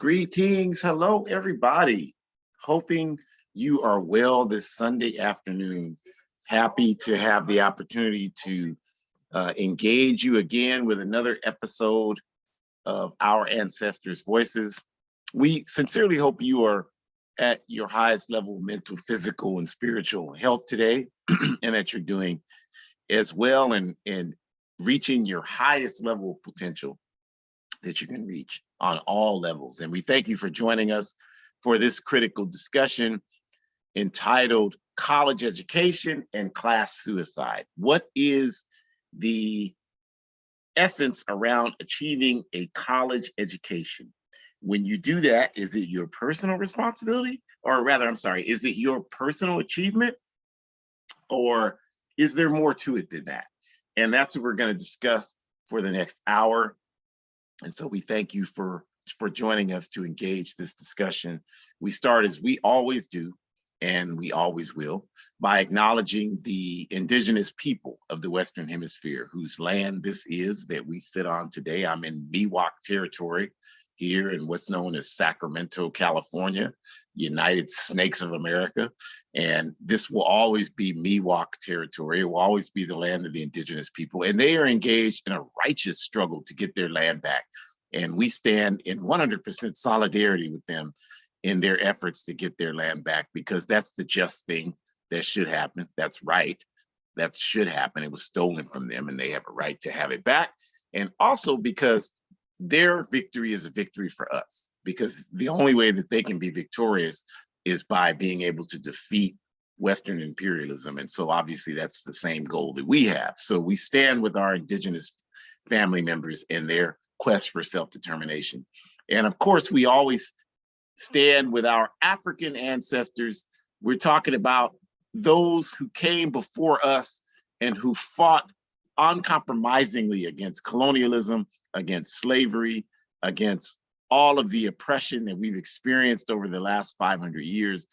Greetings. Hello, everybody. Hoping you are well this Sunday afternoon. Happy to have the opportunity to engage you again with another episode of Our Ancestors' Voices. We sincerely hope you are at your highest level of mental, physical, and spiritual health today, and that you're doing as well and reaching your highest level of potential that you can reach on all levels. And we thank you for joining us for this critical discussion entitled College Education and Class Suicide. What is the essence around achieving a college education? When you do that, is it your personal responsibility? Or rather, I'm sorry, is it your personal achievement? Or is there more to it than that? And that's what we're going to discuss for the next hour. And so we thank you for joining us to engage this discussion. We start, as we always do, and we always will, by acknowledging the indigenous people of the Western Hemisphere, whose land this is that we sit on today. I'm in Miwok territory here in what's known as Sacramento, California, United Snakes of America. And this will always be Miwok territory. It will always be the land of the indigenous people. And they are engaged in a righteous struggle to get their land back. And we stand in 100% solidarity with them in their efforts to get their land back, because that's the just thing that should happen. That's right. That should happen. It was stolen from them and they have a right to have it back. And also because their victory is a victory for us, because the only way that they can be victorious is by being able to defeat Western imperialism. And so obviously that's the same goal that we have. So we stand with our indigenous family members in their quest for self-determination. And of course, we always stand with our African ancestors. We're talking about those who came before us and who fought uncompromisingly against colonialism, against slavery, against all of the oppression that we've experienced over the last 500 years.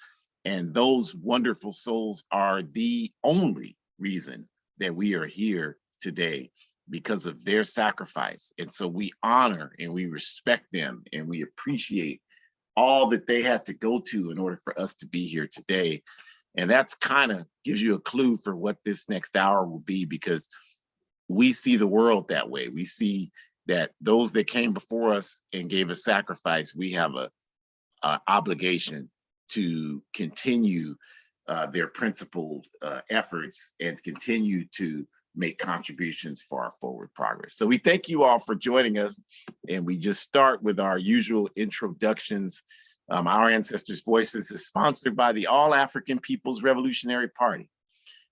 And those wonderful souls are the only reason that we are here today, because of their sacrifice. And so we honor and we respect them and we appreciate all that they had to go to in order for us to be here today. And that's kind of gives you a clue for what this next hour will be, because we see the world that way. We see that those that came before us and gave a sacrifice, we have a obligation to continue their principled efforts and continue to make contributions for our forward progress. So we thank you all for joining us. And we just start with our usual introductions. Our Ancestors' Voices is sponsored by the All African People's Revolutionary Party.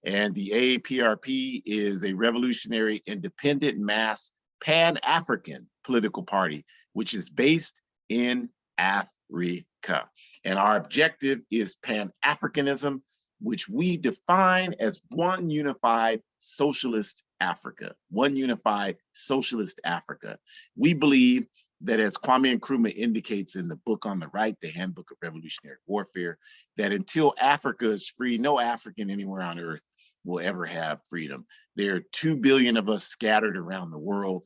And the AAPRP is a revolutionary, independent, mass, Pan-African political party, which is based in Africa. And our objective is Pan-Africanism, which we define as one unified socialist Africa, one unified socialist Africa. We believe that, as Kwame Nkrumah indicates in the book on the right, the Handbook of Revolutionary Warfare, that until Africa is free, no African anywhere on earth will ever have freedom. There are 2 billion of us scattered around the world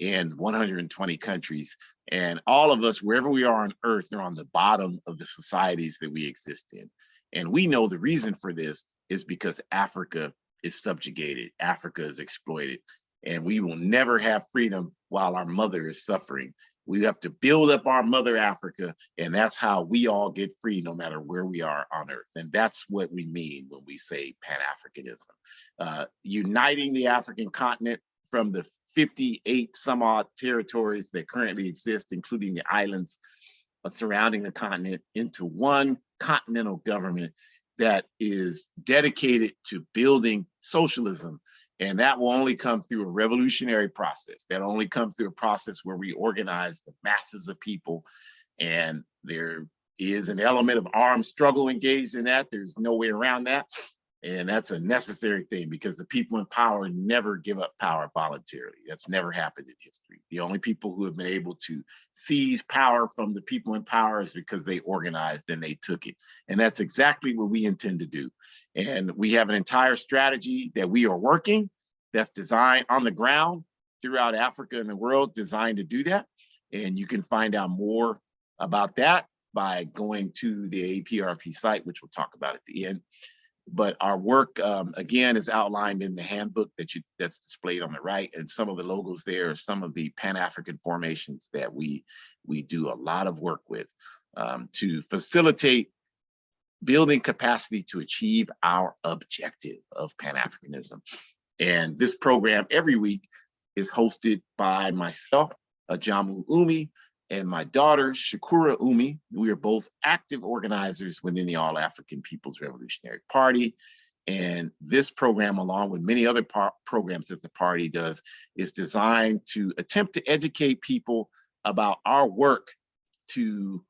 in 120 countries. And all of us, wherever we are on earth, are on the bottom of the societies that we exist in. And we know the reason for this is because Africa is subjugated, Africa is exploited, and we will never have freedom while our mother is suffering. We have to build up our mother Africa, and that's how we all get free, no matter where we are on earth. And that's what we mean when we say Pan-Africanism. Uniting the African continent from the 58 some odd territories that currently exist, including the islands surrounding the continent, into one continental government that is dedicated to building socialism. And that will only come through a revolutionary process. That'll only come through a process where we organize the masses of people. And there is an element of armed struggle engaged in that. There's no way around that. And that's a necessary thing, because the people in power never give up power voluntarily. That's never happened in history. The only people who have been able to seize power from the people in power is because they organized and they took it. And that's exactly what we intend to do. And we have an entire strategy that we are working that's designed on the ground throughout Africa and the world, designed to do that. And you can find out more about that by going to the APRP site, which we'll talk about at the end. But our work, again, is outlined in the handbook that's displayed on the right, and some of the logos there are some of the Pan-African formations that we do a lot of work with to facilitate building capacity to achieve our objective of Pan-Africanism. And this program every week is hosted by myself, Ajamu Umi, and my daughter, Shakura Umi. We are both active organizers within the All African People's Revolutionary Party. And this program, along with many other programs that the party does, is designed to attempt to educate people about our work to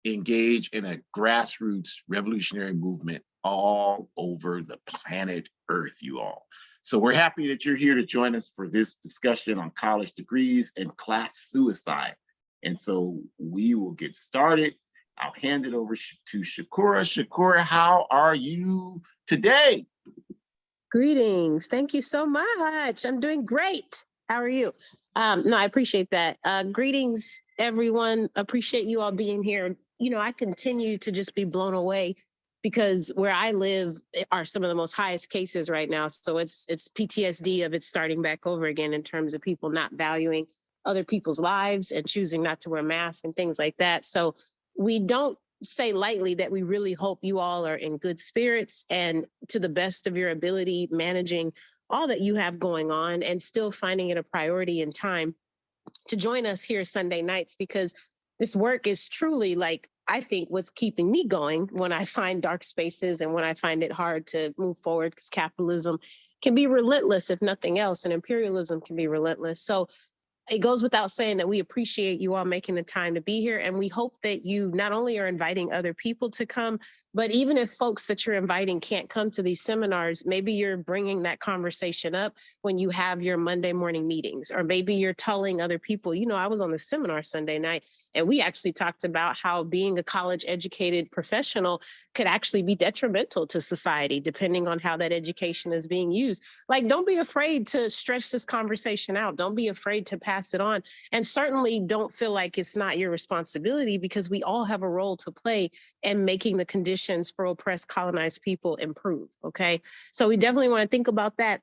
engage in a grassroots revolutionary movement all over the planet Earth, you all. So we're happy that you're here to join us for this discussion on college degrees and class suicide. And so we will get started. I'll hand it over to Shakura. Shakura, how are you today? Greetings. Thank you so much. I'm doing great. How are you? No, I appreciate that. Greetings, everyone. Appreciate you all being here. You know, I continue to just be blown away because where I live are some of the most highest cases right now. So it's PTSD of it starting back over again in terms of people not valuing other people's lives and choosing not to wear masks and things like that. So we don't say lightly that we really hope you all are in good spirits and to the best of your ability managing all that you have going on and still finding it a priority in time to join us here Sunday nights, because this work is truly, like, I think what's keeping me going when I find dark spaces and when I find it hard to move forward, because capitalism can be relentless, if nothing else, and imperialism can be relentless. So it goes without saying that we appreciate you all making the time to be here. And we hope that you not only are inviting other people to come, but even if folks that you're inviting can't come to these seminars, maybe you're bringing that conversation up when you have your Monday morning meetings, or maybe you're telling other people, you know, I was on the seminar Sunday night, and we actually talked about how being a college educated professional could actually be detrimental to society, depending on how that education is being used. Like, don't be afraid to stretch this conversation out. Don't be afraid to pass it on. And certainly don't feel like it's not your responsibility, because we all have a role to play in making the conditions for oppressed, colonized people improve, okay? So we definitely want to think about that,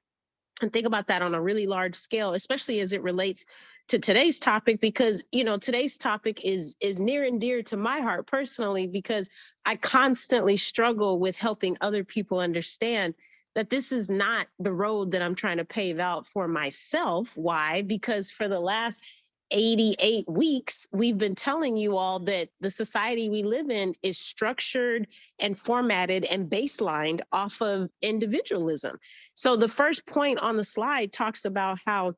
and think about that on a really large scale, especially as it relates to today's topic, because, you know, today's topic is near and dear to my heart personally, because I constantly struggle with helping other people understand that this is not the road that I'm trying to pave out for myself. Why? Because for the last 88 weeks, we've been telling you all that the society we live in is structured and formatted and baselined off of individualism. So the first point on the slide talks about how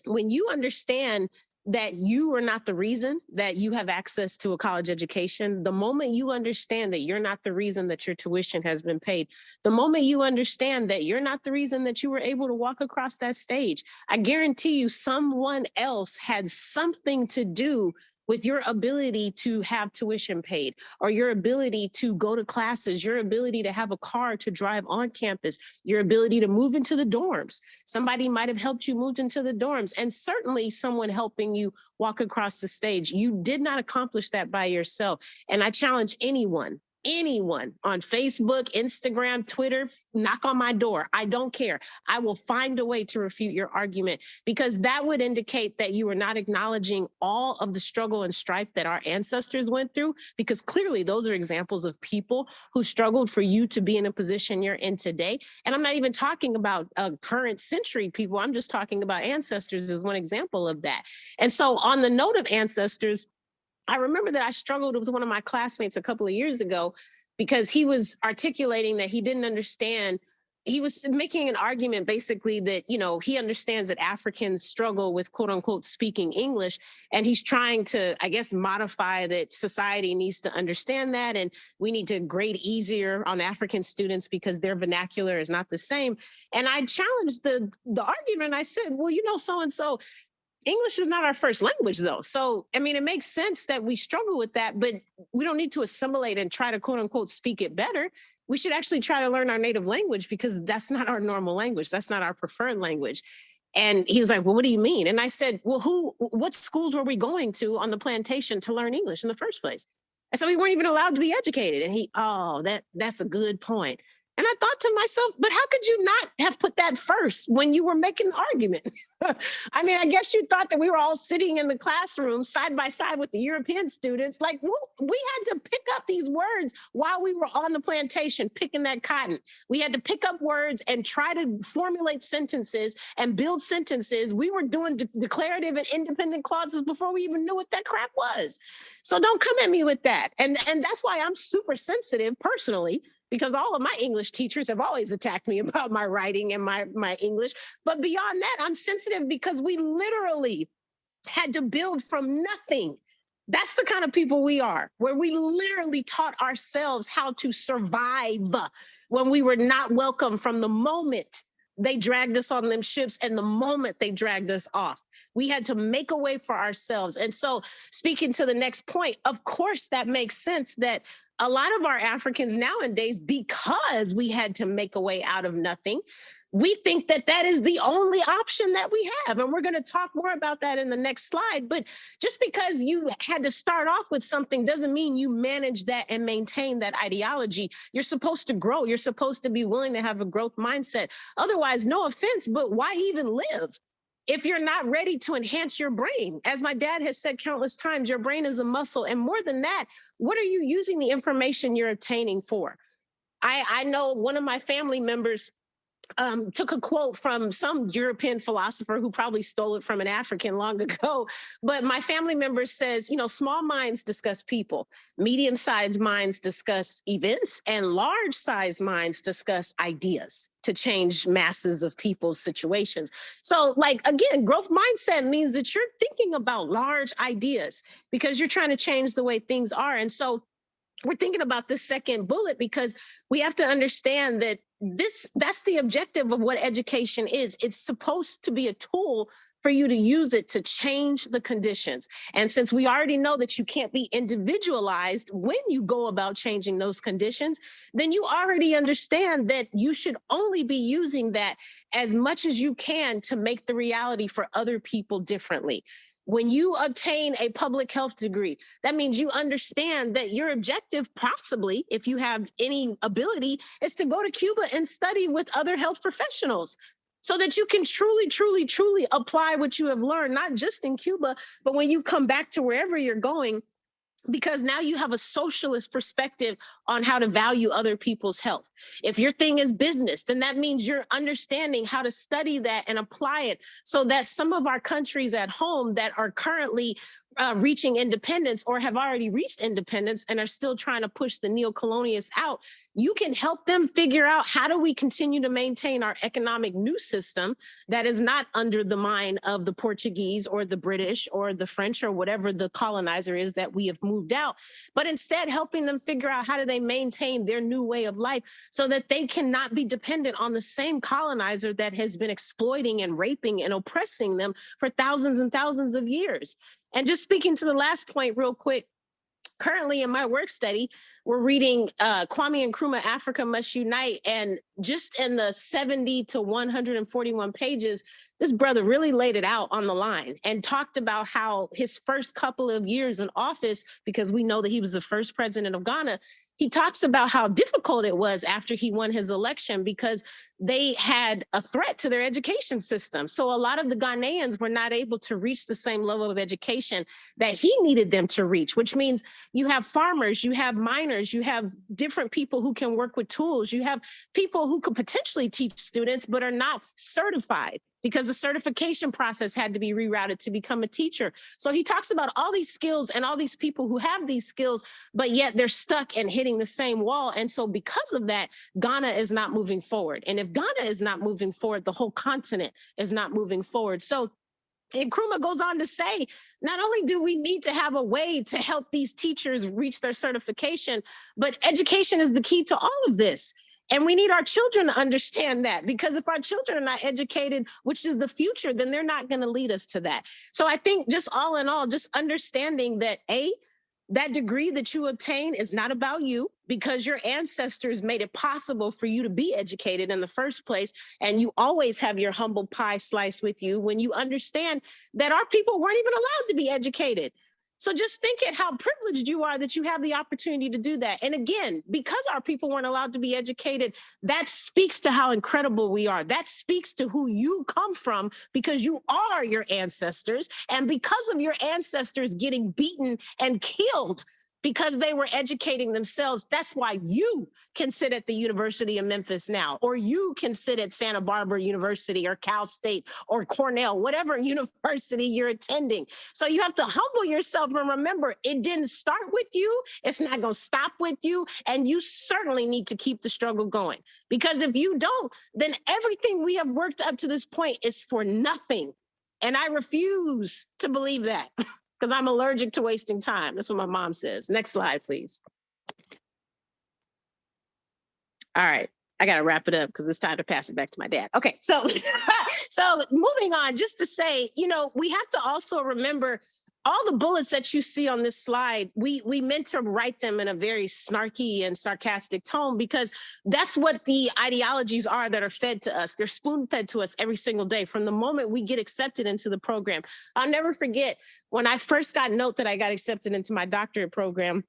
when you understand that you are not the reason that you have access to a college education, the moment you understand that you're not the reason that your tuition has been paid, the moment you understand that you're not the reason that you were able to walk across that stage, I guarantee you someone else had something to do with your ability to have tuition paid, or your ability to go to classes, your ability to have a car to drive on campus, your ability to move into the dorms. Somebody might have helped you move into the dorms, and certainly someone helping you walk across the stage. You did not accomplish that by yourself. And I challenge anyone on Facebook, Instagram, Twitter, knock on my door. I don't care. I will find a way to refute your argument, because that would indicate that you are not acknowledging all of the struggle and strife that our ancestors went through, because clearly those are examples of people who struggled for you to be in a position you're in today. And I'm not even talking about current century people. I'm just talking about ancestors as one example of that. And so on the note of ancestors, I remember that I struggled with one of my classmates a couple of years ago, because he was articulating that he didn't understand. He was making an argument basically that, you know, he understands that Africans struggle with quote unquote speaking English. And he's trying to, I guess, modify that society needs to understand that. And we need to grade easier on African students because their vernacular is not the same. And I challenged the argument. I said, well, you know, so-and-so, English is not our first language, though. So, I mean, it makes sense that we struggle with that, but we don't need to assimilate and try to, quote unquote, speak it better. We should actually try to learn our native language, because that's not our normal language. That's not our preferred language. And he was like, well, what do you mean? And I said, well, what schools were we going to on the plantation to learn English in the first place? I said, we weren't even allowed to be educated. And that's a good point. And I thought to myself, but how could you not have put that first when you were making the argument? I mean, I guess you thought that we were all sitting in the classroom side by side with the European students. Like, we had to pick up these words while we were on the plantation picking that cotton. We had to pick up words and try to formulate sentences and build sentences. We were doing declarative and independent clauses before we even knew what that crap was. So don't come at me with that. And that's why I'm super sensitive personally, because all of my English teachers have always attacked me about my writing and my English. But beyond that, I'm sensitive because we literally had to build from nothing. That's the kind of people we are, where we literally taught ourselves how to survive when we were not welcome from the moment they dragged us on them ships and the moment they dragged us off. We had to make a way for ourselves. And so, speaking to the next point, of course, that makes sense that a lot of our Africans nowadays, because we had to make a way out of nothing, we think that that is the only option that we have. And we're going to talk more about that in the next slide. But just because you had to start off with something doesn't mean you manage that and maintain that ideology. You're supposed to grow. You're supposed to be willing to have a growth mindset. Otherwise, no offense, but why even live if you're not ready to enhance your brain? As my dad has said countless times, your brain is a muscle. And more than that, what are you using the information you're obtaining for? I know one of my family members took a quote from some European philosopher who probably stole it from an African long ago. But my family member says, small minds discuss people, medium-sized minds discuss events, and large-sized minds discuss ideas to change masses of people's situations. So, again, growth mindset means that you're thinking about large ideas because you're trying to change the way things are. And so we're thinking about this second bullet because we have to understand that that's the objective of what education is. It's supposed to be a tool for you to use it to change the conditions. And since we already know that you can't be individualized when you go about changing those conditions, then you already understand that you should only be using that as much as you can to make the reality for other people differently. When you obtain a public health degree, that means you understand that your objective, possibly, if you have any ability, is to go to Cuba and study with other health professionals so that you can truly, truly, truly apply what you have learned, not just in Cuba, but when you come back to wherever you're going, because now you have a socialist perspective on how to value other people's health. If your thing is business, then that means you're understanding how to study that and apply it so that some of our countries at home that are currently reaching independence or have already reached independence and are still trying to push the neocolonialists out, you can help them figure out how do we continue to maintain our economic new system that is not under the mind of the Portuguese or the British or the French or whatever the colonizer is that we have moved out, but instead helping them figure out how do they maintain their new way of life so that they cannot be dependent on the same colonizer that has been exploiting and raping and oppressing them for thousands and thousands of years. And just speaking to the last point real quick, currently in my work study, we're reading Kwame Nkrumah, Africa Must Unite. And just in the 70 to 141 pages, this brother really laid it out on the line and talked about how his first couple of years in office, because we know that he was the first president of Ghana, he talks about how difficult it was after he won his election because they had a threat to their education system. So a lot of the Ghanaians were not able to reach the same level of education that he needed them to reach, which means you have farmers, you have miners, you have different people who can work with tools, you have people who could potentially teach students but are not certified because the certification process had to be rerouted to become a teacher. So he talks about all these skills and all these people who have these skills, but yet they're stuck and hitting the same wall. And so because of that, Ghana is not moving forward. And if Ghana is not moving forward, the whole continent is not moving forward. So Nkrumah goes on to say, not only do we need to have a way to help these teachers reach their certification, but education is the key to all of this. And we need our children to understand that, because if our children are not educated, which is the future, then they're not going to lead us to that. So I think just all in all, just understanding that, That degree that you obtain is not about you, because your ancestors made it possible for you to be educated in the first place. And you always have your humble pie slice with you when you understand that our people weren't even allowed to be educated. So just think at how privileged you are that you have the opportunity to do that. And again, because our people weren't allowed to be educated, that speaks to how incredible we are. That speaks to who you come from, because you are your ancestors. And because of your ancestors getting beaten and killed because they were educating themselves, that's why you can sit at the University of Memphis now, or you can sit at Santa Barbara University or Cal State or Cornell, whatever university you're attending. So you have to humble yourself and remember, it didn't start with you. It's not going to stop with you. And you certainly need to keep the struggle going, because if you don't, then everything we have worked up to this point is for nothing. And I refuse to believe that. Because I'm allergic to wasting time. That's what my mom says. Next slide, please. All right, I got to wrap it up because it's time to pass it back to my dad. Okay, so so moving on, just to say, we have to also remember all the bullets that you see on this slide, we meant to write them in a very snarky and sarcastic tone, because that's what the ideologies are that are fed to us. They're spoon fed to us every single day from the moment we get accepted into the program. I'll never forget when I first got note that I got accepted into my doctorate program.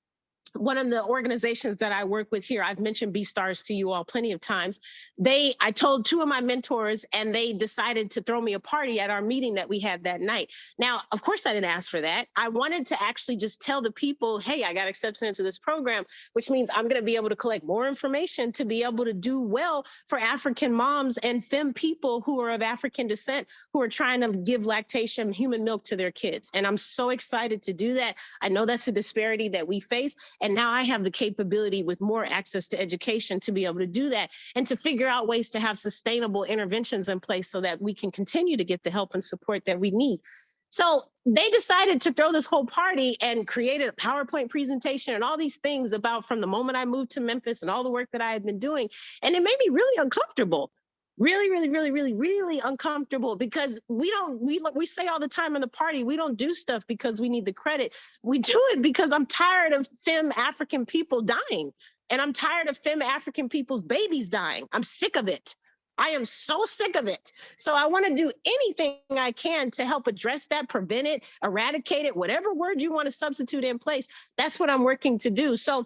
One of the organizations that I work with here, I've mentioned BStars to you all plenty of times. I told two of my mentors, and they decided to throw me a party at our meeting that we had that night. Now, of course, I didn't ask for that. I wanted to actually just tell the people, hey, I got accepted into this program, which means I'm going to be able to collect more information to be able to do well for African moms and femme people who are of African descent, who are trying to give lactation, human milk to their kids. And I'm so excited to do that. I know that's a disparity that we face. And now I have the capability with more access to education to be able to do that and to figure out ways to have sustainable interventions in place so that we can continue to get the help and support that we need. So they decided to throw this whole party and created a PowerPoint presentation and all these things about from the moment I moved to Memphis and all the work that I had been doing. And it made me really uncomfortable. Really uncomfortable, because we say all the time in the party, we don't do stuff because we need the credit. We do it because I'm tired of femme African people dying. And I'm tired of femme African people's babies dying. I'm sick of it. I am so sick of it. So I want to do anything I can to help address that, prevent it, eradicate it, whatever word you want to substitute in place. That's what I'm working to do. So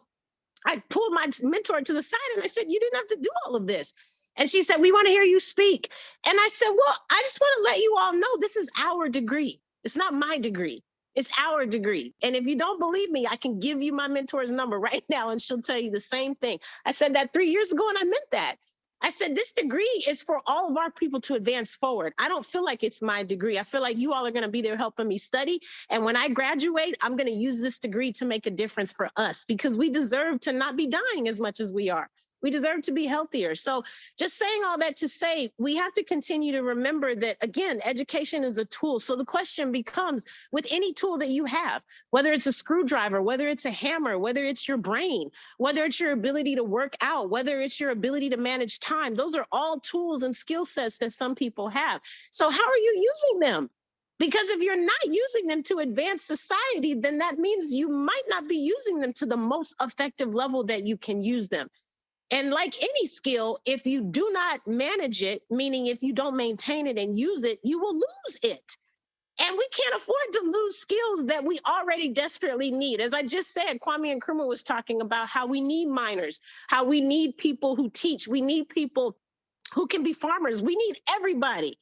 I pulled my mentor to the side and I said, you didn't have to do all of this. And she said, we want to hear you speak. And I said, well, I just want to let you all know this is our degree. It's not my degree. It's our degree. And if you don't believe me, I can give you my mentor's number right now and she'll tell you the same thing. I said that 3 years ago and I meant that. I said, this degree is for all of our people to advance forward. I don't feel like it's my degree. I feel like you all are going to be there helping me study. And when I graduate, I'm going to use this degree to make a difference for us, because we deserve to not be dying as much as we are. We deserve to be healthier. So just saying all that to say, we have to continue to remember that, again, education is a tool. So the question becomes, with any tool that you have, whether it's a screwdriver, whether it's a hammer, whether it's your brain, whether it's your ability to work out, whether it's your ability to manage time, those are all tools and skill sets that some people have. So how are you using them? Because if you're not using them to advance society, then that means you might not be using them to the most effective level that you can use them. And like any skill, if you do not manage it, meaning if you don't maintain it and use it, you will lose it. And we can't afford to lose skills that we already desperately need. As I just said, Kwame Nkrumah was talking about how we need miners, how we need people who teach, we need people who can be farmers. We need everybody,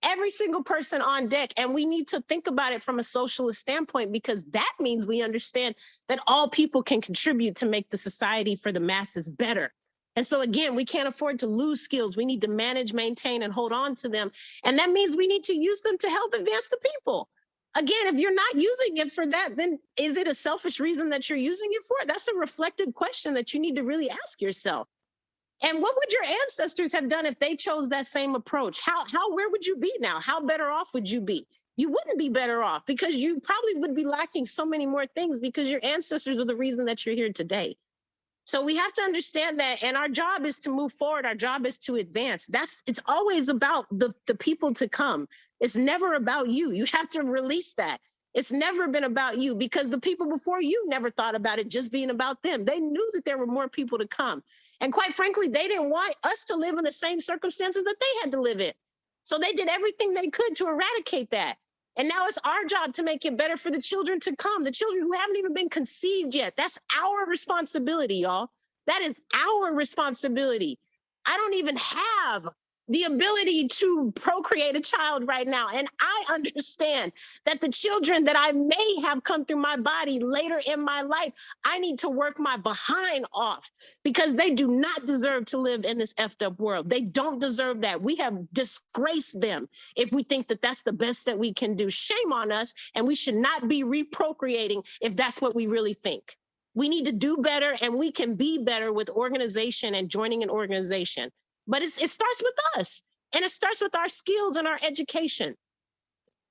every single person on deck. And we need to think about it from a socialist standpoint, because that means we understand that all people can contribute to make the society for the masses better. And so again, we can't afford to lose skills. We need to manage, maintain, and hold on to them. And that means we need to use them to help advance the people. Again, if you're not using it for that, then is it a selfish reason that you're using it for? That's a reflective question that you need to really ask yourself. And what would your ancestors have done if they chose that same approach? Where would you be now? How better off would you be? You wouldn't be better off, because you probably would be lacking so many more things, because your ancestors are the reason that you're here today. So we have to understand that, and our job is to move forward. Our job is to advance. It's always about the people to come. It's never about you. You have to release that. It's never been about you, because the people before you never thought about it just being about them. They knew that there were more people to come. And quite frankly, they didn't want us to live in the same circumstances that they had to live in. So they did everything they could to eradicate that. And now it's our job to make it better for the children to come, the children who haven't even been conceived yet. That's our responsibility, y'all. That is our responsibility. I don't even have the ability to procreate a child right now. And I understand that the children that I may have come through my body later in my life, I need to work my behind off, because they do not deserve to live in this effed up world. They don't deserve that. We have disgraced them if we think that that's the best that we can do. Shame on us, and we should not be reprocreating if that's what we really think. We need to do better, and we can be better with organization and joining an organization. But it starts with us, and it starts with our skills and our education.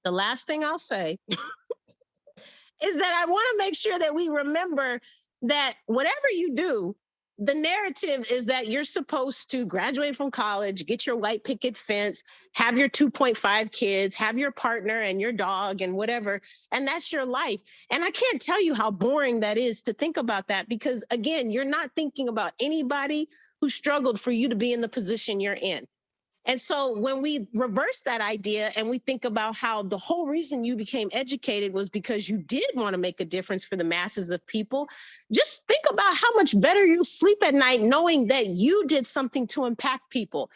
The last thing I'll say is that I want to make sure that we remember that whatever you do, the narrative is that you're supposed to graduate from college, get your white picket fence, have your 2.5 kids, have your partner and your dog and whatever, and that's your life. And I can't tell you how boring that is to think about that, because again, you're not thinking about anybody who struggled for you to be in the position you're in. And so when we reverse that idea and we think about how the whole reason you became educated was because you did want to make a difference for the masses of people, just think about how much better you sleep at night knowing that you did something to impact people.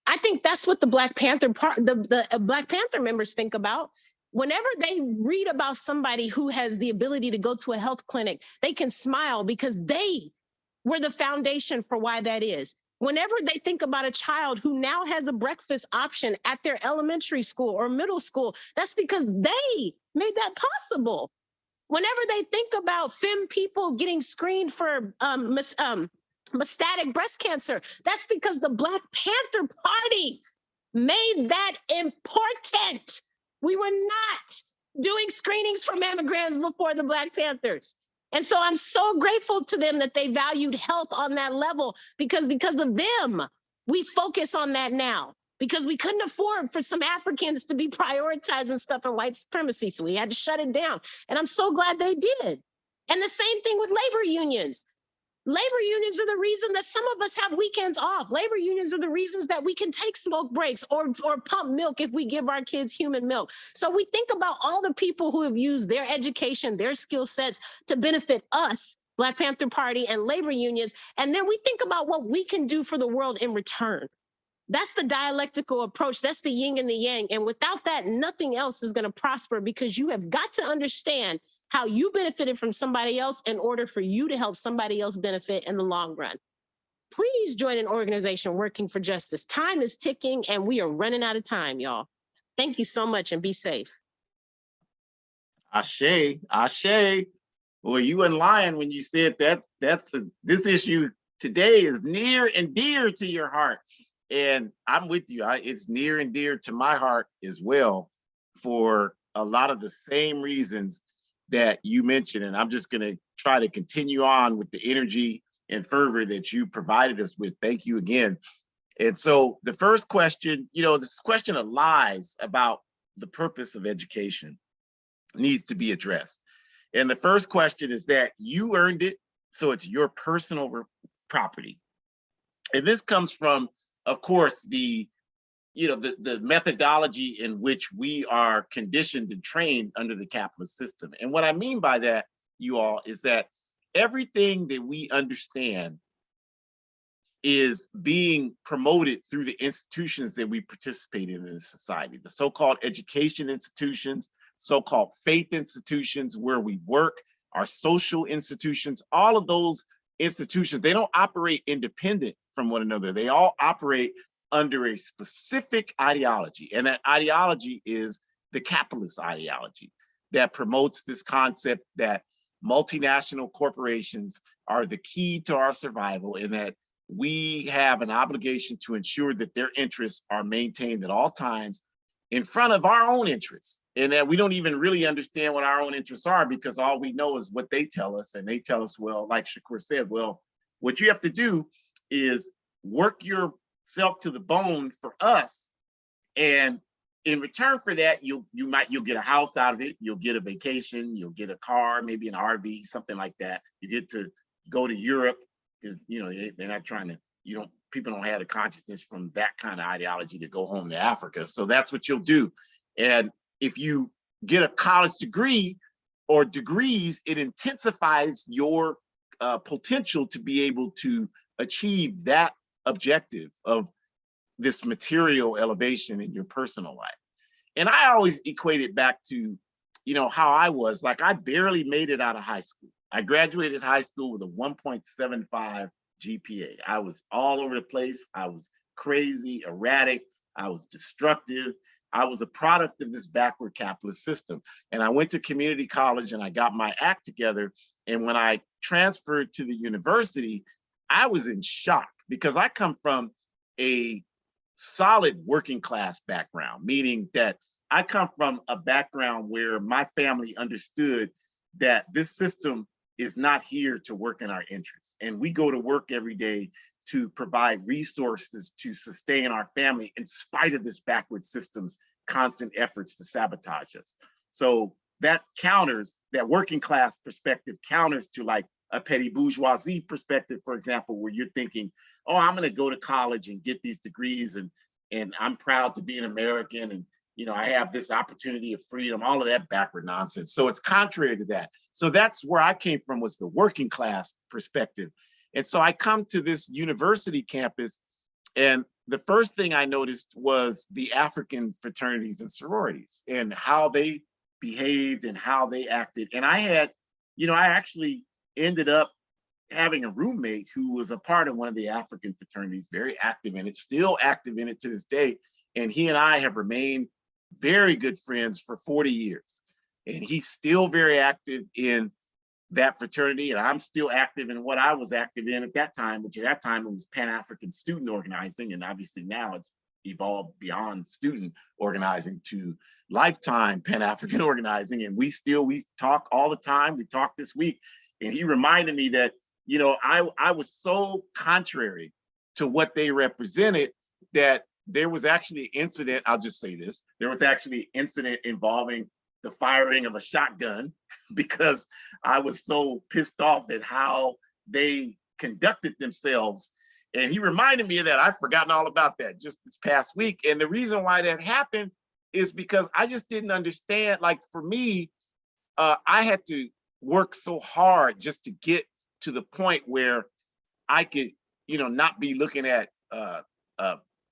I think that's what the Black Panther the Black Panther members think about. Whenever they read about somebody who has the ability to go to a health clinic, they can smile because they were the foundation for why that is. Whenever they think about a child who now has a breakfast option at their elementary school or middle school, that's because they made that possible. Whenever they think about femme people getting screened for metastatic breast cancer, that's because the Black Panther Party made that important. We were not doing screenings for mammograms before the Black Panthers. And so I'm so grateful to them that they valued health on that level, because of them, we focus on that now, because we couldn't afford for some Africans to be prioritizing stuff in white supremacy. So we had to shut it down. And I'm so glad they did. And the same thing with labor unions. Labor unions are the reason that some of us have weekends off. Labor unions are the reasons that we can take smoke breaks or pump milk if we give our kids human milk. So we think about all the people who have used their education, their skill sets to benefit us, Black Panther Party and labor unions. And then we think about what we can do for the world in return. That's the dialectical approach. That's the yin and the yang. And without that, nothing else is going to prosper, because you have got to understand how you benefited from somebody else in order for you to help somebody else benefit in the long run. Please join an organization working for justice. Time is ticking and we are running out of time, y'all. Thank you so much and be safe. Ashe, Ashe. Well, you weren't lying when you said that this issue today is near and dear to your heart. And I'm with you. It's near and dear to my heart as well, for a lot of the same reasons that you mentioned. And I'm just going to try to continue on with the energy and fervor that you provided us with. Thank you again. And so the first question, this question of lies about the purpose of education needs to be addressed. And the first question is that you earned it, so it's your personal property. And this comes from, of course, the methodology in which we are conditioned and trained under the capitalist system. And what I mean by that, you all, is that everything that we understand is being promoted through the institutions that we participate in society, the so-called education institutions, so-called faith institutions where we work, our social institutions, all of those institutions, they don't operate independent from one another. They all operate under a specific ideology. And that ideology is the capitalist ideology that promotes this concept that multinational corporations are the key to our survival, and that we have an obligation to ensure that their interests are maintained at all times in front of our own interests. And that we don't even really understand what our own interests are, because all we know is what they tell us. And they tell us, well, like Shakur said, well, what you have to do is work yourself to the bone for us, and in return for that, you'll get a house out of it, you'll get a vacation, you'll get a car, maybe an RV, something like that. You get to go to Europe, because they're not trying to, people don't have the consciousness from that kind of ideology to go home to Africa. So that's what you'll do. And if you get a college degree or degrees, it intensifies your potential to be able to achieve that objective of this material elevation in your personal life. And I always equate it back to, how I was. Like, I barely made it out of high school. I graduated high school with a 1.75 GPA. I was all over the place. I was crazy, erratic. I was destructive. I was a product of this backward capitalist system. And I went to community college and I got my act together. And when I transferred to the university, I was in shock, because I come from a solid working class background, meaning that I come from a background where my family understood that this system is not here to work in our interests. And we go to work every day to provide resources to sustain our family in spite of this backward system's constant efforts to sabotage us. So that working class perspective counters to like a petty bourgeoisie perspective, for example, where you're thinking, oh, I'm going to go to college and get these degrees, and I'm proud to be an American, and I have this opportunity of freedom, all of that backward nonsense. So it's contrary to that. So that's where I came from, was the working class perspective. And so I come to this university campus, and the first thing I noticed was the African fraternities and sororities and how they behaved and how they acted. And I actually ended up having a roommate who was a part of one of the African fraternities, very active in it, still active in it to this day. And he and I have remained very good friends for 40 years. And he's still very active in that fraternity, and I'm still active in what I was active in at that time, which at that time it was Pan-African student organizing. And obviously now it's evolved beyond student organizing to lifetime Pan-African organizing. And we talk all the time. We talked this week, and he reminded me that, I was so contrary to what they represented that there was actually an incident. I'll just say this. There was actually an incident involving the firing of a shotgun because I was so pissed off at how they conducted themselves. And he reminded me of that. I've forgotten all about that just this past week. And the reason why that happened is because I just didn't understand. Like, for me, I had to work so hard just to get to the point where I could, not be looking at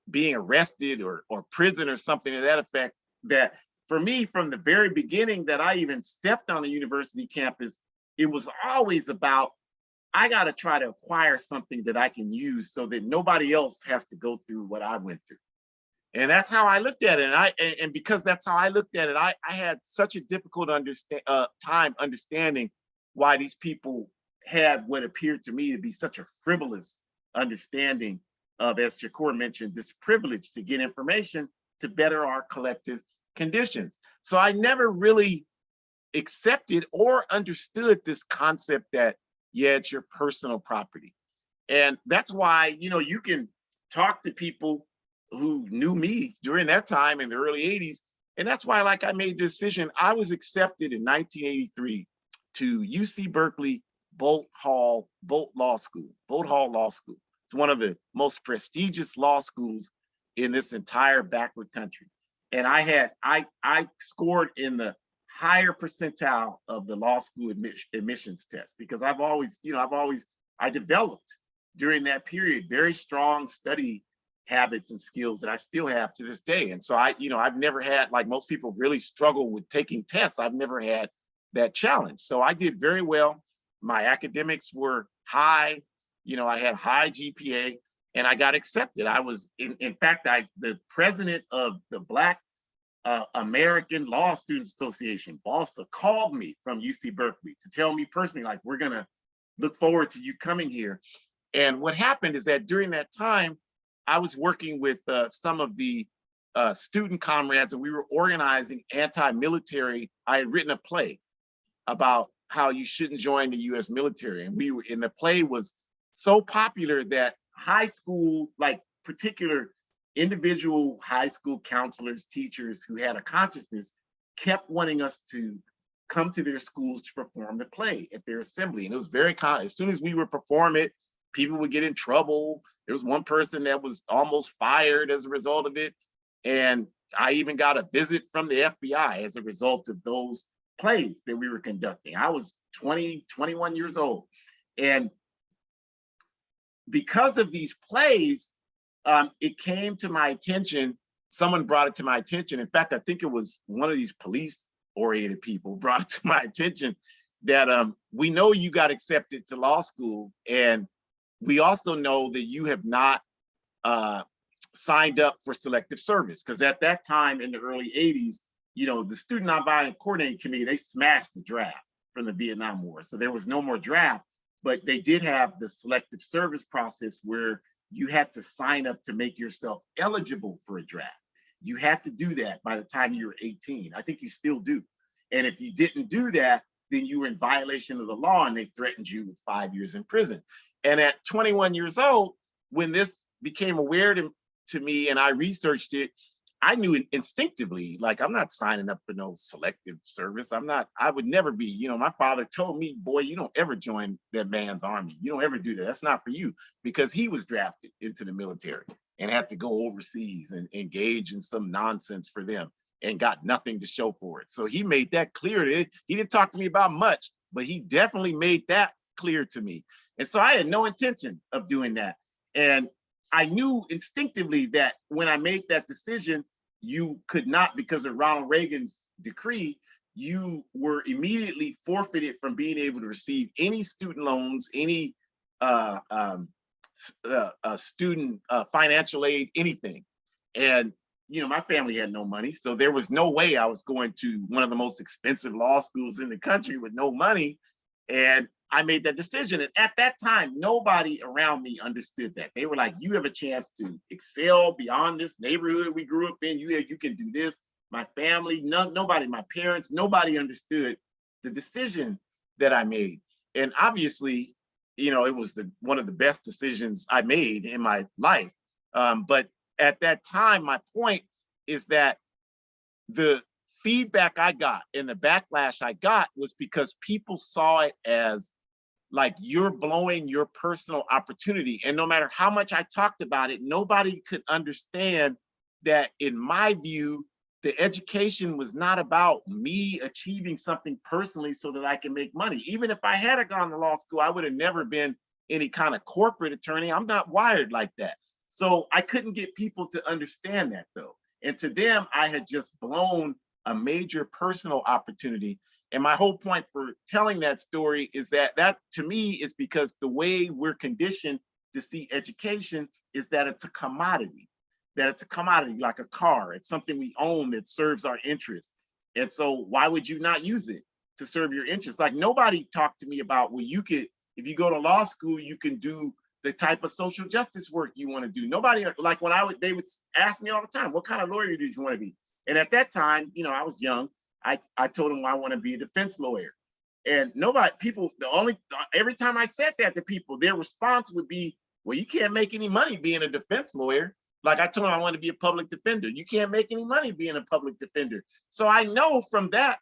being arrested or prison or something to that effect. That for me, from the very beginning that I even stepped on the university campus, it was always about, I got to try to acquire something that I can use so that nobody else has to go through what I went through. And that's how I looked at it. And because that's how I looked at it, I had such a difficult time understanding why these people had what appeared to me to be such a frivolous understanding of, as Shakur mentioned, this privilege to get information to better our collective conditions. So I never really accepted or understood this concept that, yeah, it's your personal property. And that's why, you can talk to people who knew me during that time in the early 80s. And that's why, like, I made the decision. I was accepted in 1983 to UC Berkeley Bolt Hall Law School. It's one of the most prestigious law schools in this entire backward country. And I scored in the higher percentile of the law school admissions test, because I developed during that period very strong study habits and skills that I still have to this day. And so I've never had, like most people really struggle with taking tests, I've never had that challenge. So I did very well. My academics were high, I had high GPA, and I got accepted. I was, in fact, the president of the Black American Law Students Association, BALSA, called me from UC Berkeley to tell me personally, like, we're gonna look forward to you coming here. And what happened is that during that time, I was working with some of the student comrades, and we were organizing anti-military. I had written a play about how you shouldn't join the US military. And the play was so popular that high school, like particular individual high school counselors, teachers who had a consciousness kept wanting us to come to their schools to perform the play at their assembly. And it was very common. As soon as we would perform it, people would get in trouble. There was one person that was almost fired as a result of it. And I even got a visit from the FBI as a result of those plays that we were conducting. I was 20, 21 years old. And because of these plays, it came to my attention. Someone brought it to my attention. In fact, I think it was one of these police-oriented people brought it to my attention that we know you got accepted to law school, and we also know that you have not signed up for selective service, because at that time in the early 80s, you know, the Student Nonviolent Coordinating Committee, they smashed the draft from the Vietnam War. So there was no more draft, but they did have the selective service process where you had to sign up to make yourself eligible for a draft. You had to do that by the time you were 18. I think you still do. And if you didn't do that, then you were in violation of the law and they threatened you with 5 years in prison. And at 21 years old, when this became aware to me and I researched it, I knew instinctively, like, I'm not signing up for no selective service. I would never be, you know, my father told me, boy, you don't ever join that man's army. You don't ever do that. That's not for you, because he was drafted into the military and had to go overseas and engage in some nonsense for them and got nothing to show for it. So he made that clear. He didn't talk to me about much, but he definitely made that clear to me. And so I had no intention of doing that. And I knew instinctively that when I made that decision, you could not, because of Ronald Reagan's decree, you were immediately forfeited from being able to receive any student loans, any student financial aid, anything. And, you know, my family had no money. So there was no way I was going to one of the most expensive law schools in the country with no money. And I made that decision. And at that time, nobody around me understood that. They were like, you have a chance to excel beyond this neighborhood we grew up in. You can do this. My family, nobody, my parents, nobody understood the decision that I made. And obviously, you know, it was one of the best decisions I made in my life. But at that time, my point is that the feedback I got and the backlash I got was because people saw it as like, you're blowing your personal opportunity. And no matter how much I talked about it, nobody could understand that, in my view, the education was not about me achieving something personally so that I can make money. Even if I had gone to law school, I would have never been any kind of corporate attorney. I'm not wired like that. So I couldn't get people to understand that, though. And to them, I had just blown a major personal opportunity. And my whole point for telling that story is that to me is because the way we're conditioned to see education is that it's a commodity, like a car. It's something we own that serves our interests. And so why would you not use it to serve your interests? Like, nobody talked to me about, well, you could, if you go to law school, you can do the type of social justice work you want to do. Nobody, like, they would ask me all the time, what kind of lawyer did you want to be? And at that time, you know, I was young. I told them I want to be a defense lawyer. And every time I said that to people, their response would be, well, you can't make any money being a defense lawyer. Like, I told them I want to be a public defender. You can't make any money being a public defender. So I know from that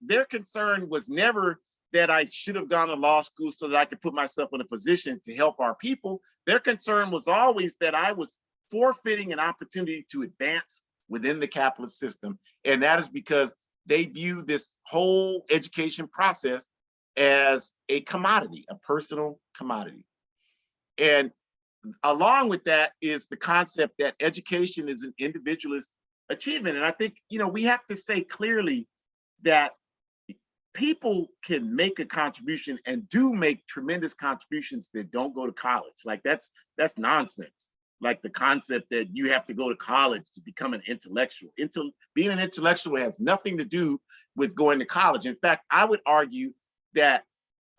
their concern was never that I should have gone to law school so that I could put myself in a position to help our people. Their concern was always that I was forfeiting an opportunity to advance within the capitalist system. And that is because they view this whole education process as a commodity, a personal commodity. And along with that is the concept that education is an individualist achievement. And I think, you know, we have to say clearly that people can make a contribution and do make tremendous contributions that don't go to college. Like, that's nonsense. Like, the concept that you have to go to college to become an intellectual. Being an intellectual has nothing to do with going to college. In fact, I would argue that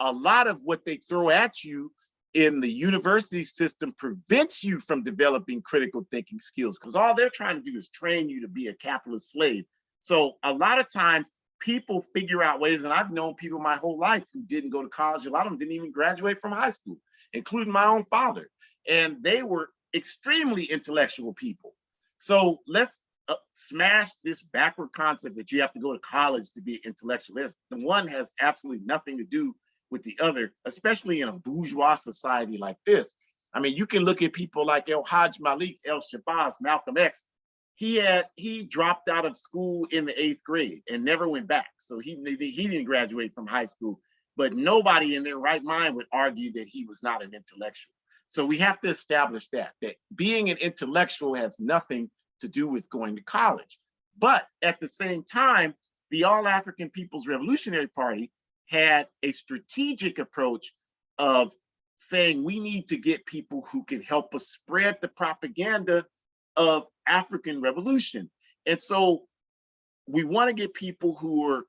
a lot of what they throw at you in the university system prevents you from developing critical thinking skills, because all they're trying to do is train you to be a capitalist slave. So a lot of times people figure out ways, and I've known people my whole life who didn't go to college. A lot of them didn't even graduate from high school, including my own father. And they were extremely intellectual people. So let's smash this backward concept that you have to go to college to be an intellectualist. The one has absolutely nothing to do with the other, especially in a bourgeois society like this. I mean, you can look at people like El Hajj Malik, El Shabazz, Malcolm X. He dropped out of school in the 8th grade and never went back. So he didn't graduate from high school, but nobody in their right mind would argue that he was not an intellectual. So we have to establish that being an intellectual has nothing to do with going to college. But at the same time, the All African People's Revolutionary Party had a strategic approach of saying we need to get people who can help us spread the propaganda of African revolution. And so we want to get people who are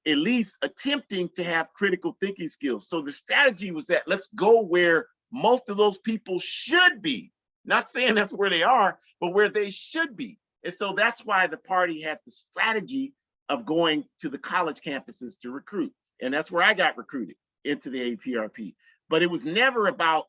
at least attempting to have critical thinking skills. So the strategy was that let's go where most of those people should be. Not saying that's where they are, but where they should be. And so that's why the party had the strategy of going to the college campuses to recruit. And that's where I got recruited into the APRP. But it was never about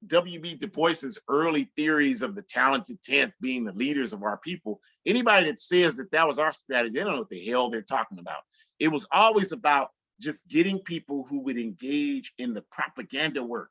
W.B. Du Bois's early theories of the talented 10th being the leaders of our people. Anybody that says that that was our strategy, they don't know what the hell they're talking about. It was always about just getting people who would engage in the propaganda work.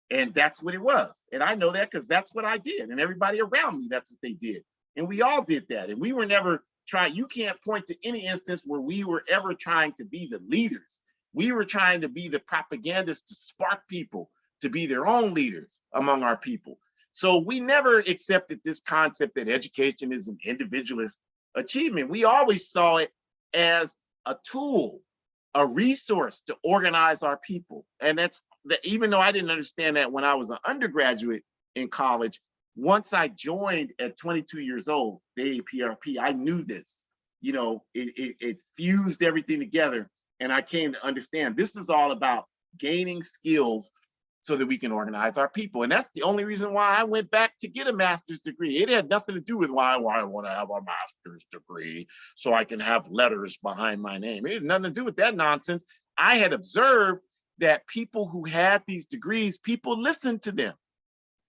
And that's what it was. And I know that because that's what I did. And everybody around me, that's what they did. And we all did that. And we were never trying, you can't point to any instance where we were ever trying to be the leaders. We were trying to be the propagandists to spark people to be their own leaders among our people. So we never accepted this concept that education is an individualist achievement. We always saw it as a tool, a resource to organize our people. And that's that, even though I didn't understand that when I was an undergraduate in college, once I joined at 22 years old, the APRP, I knew this. You know, it fused everything together. And I came to understand this is all about gaining skills so that we can organize our people. And that's the only reason why I went back to get a master's degree. It had nothing to do with why I want to have a master's degree so I can have letters behind my name. It had nothing to do with that nonsense. I had observed that people who had these degrees, people listened to them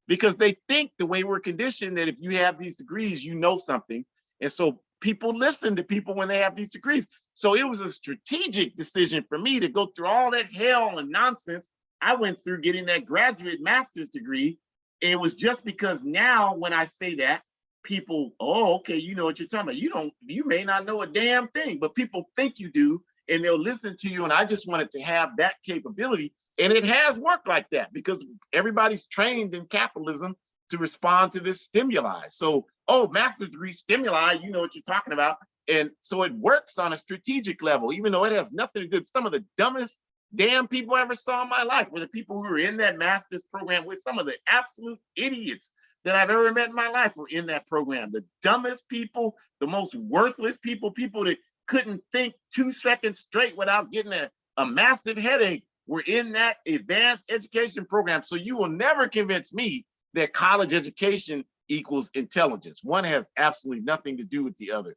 because they think the way we're conditioned that if you have these degrees, you know something. And so people listen to people when they have these degrees. So it was a strategic decision for me to go through all that hell and nonsense I went through getting that graduate master's degree. It was just because now when I say that, people, oh, okay, you know what you're talking about. You may not know a damn thing, but people think you do, and they'll listen to you. And I just wanted to have that capability. And it has worked like that because everybody's trained in capitalism to respond to this stimuli. So, oh, master's degree stimuli, you know what you're talking about. And so it works on a strategic level, even though it has nothing to do with some of the dumbest damn people I ever saw in my life were the people who were in that master's program with some of the absolute idiots that I've ever met in my life were in that program. The dumbest people, the most worthless people, people that couldn't think 2 seconds straight without getting a massive headache were in that advanced education program. So you will never convince me that college education equals intelligence. One has absolutely nothing to do with the other.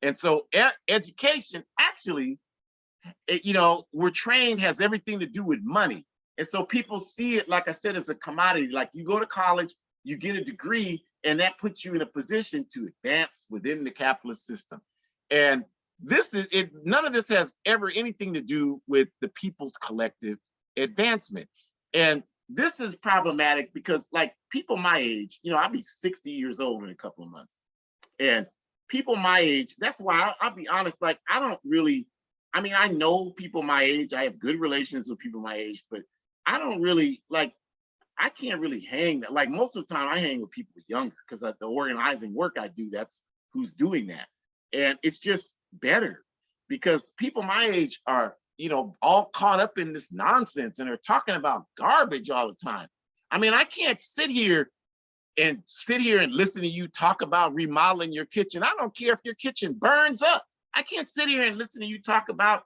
And so education actually, you know, we're trained has everything to do with money. And so people see it, like I said, as a commodity. Like you go to college, you get a degree, and that puts you in a position to advance within the capitalist system. And this is it, none of this has ever anything to do with the people's collective advancement. And this is problematic because, like, people my age, you know, I'll be 60 years old in a couple of months. And people my age, that's why I'll be honest, like, I don't really, I mean, I know people my age, I have good relations with people my age, but I don't really, like, I can't really hang that. Like, most of the time I hang with people younger because the organizing work I do, that's who's doing that. And it's just better because people my age are, you know, all caught up in this nonsense and are talking about garbage all the time. I mean, I can't sit here and listen to you talk about remodeling your kitchen. I don't care if your kitchen burns up. I can't sit here and listen to you talk about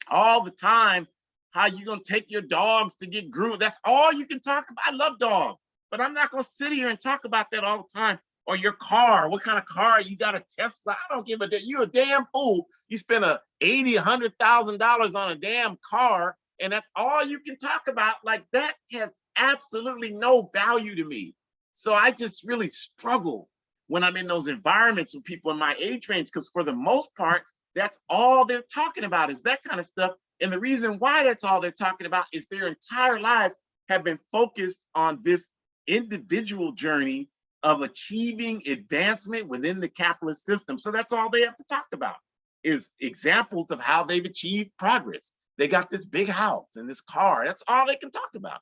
all the time how you're going to take your dogs to get groomed. That's all you can talk about. I love dogs, but I'm not going to sit here and talk about that all the time. Or your car, what kind of car you got, a Tesla? I don't give a damn. You're a damn fool. You spend $100,000 on a damn car, and that's all you can talk about. Like, that has absolutely no value to me. So I just really struggle when I'm in those environments with people in my age range, because for the most part, that's all they're talking about is that kind of stuff. And the reason why that's all they're talking about is their entire lives have been focused on this individual journey of achieving advancement within the capitalist system. So that's all they have to talk about is examples of how they've achieved progress. They got this big house and this car. That's all they can talk about.